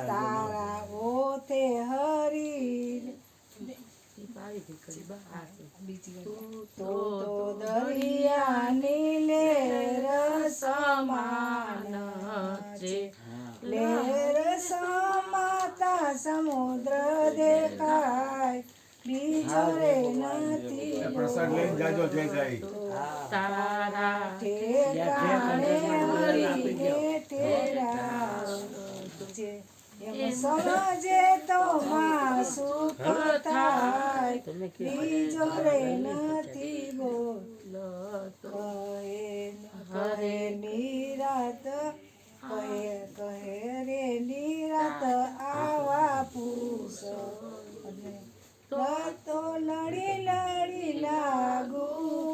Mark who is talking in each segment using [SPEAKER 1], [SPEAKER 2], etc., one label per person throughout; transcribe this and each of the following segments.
[SPEAKER 1] તારા ઓથે હરી તો દરિયાની લહેર સમાન છે લહેર સમાતા સમુદ્ર દેખાય બીજો રે નથી
[SPEAKER 2] પ્રસાદ લઈને જાજો જય જાય
[SPEAKER 1] તારા ઠેકાણે હરીને તેરા છે એમ સમજે તો માં સુખ થાય બીજો રે નથી બોલતો કહે નિરાત કહે રે નિરાત આવા પૂછ તો લડી લડી લાગુ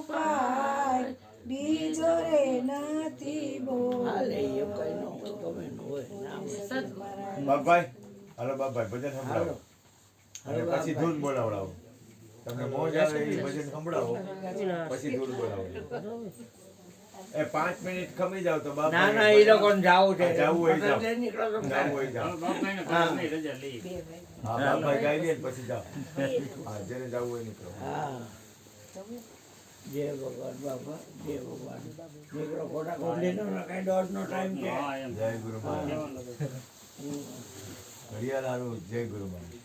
[SPEAKER 1] પાય બીજો રે નથી બોલતો
[SPEAKER 2] બાપભાઈ હાલો બાપભાઈ ભજન સંભળાવો અને પછી ધૂન બોલાવડાવો તમને મોજ આવે એ ભજન સંભળાવો પછી ધૂન બોલાવો એ 5 મિનિટ ખમી જાવ તો બાપા
[SPEAKER 3] ના ના એ લોકો જાવું છે
[SPEAKER 2] જાવું હોય જાવ
[SPEAKER 3] નીકળો તો
[SPEAKER 2] જાવું હોય જાવ હા બાપભાઈ ગાઈ દે પછી જાવ હા જેને જાવું હોય નીકળો
[SPEAKER 3] હા જય ભગવાન બાપા જય ભગવાન નીકળો ખોટા કોંડીનો કઈ દોડનો ટાઈમ છે
[SPEAKER 2] જય ગુરુ મહારાજ ઘડિયાળ હારું જય ગુરુ મહારાજ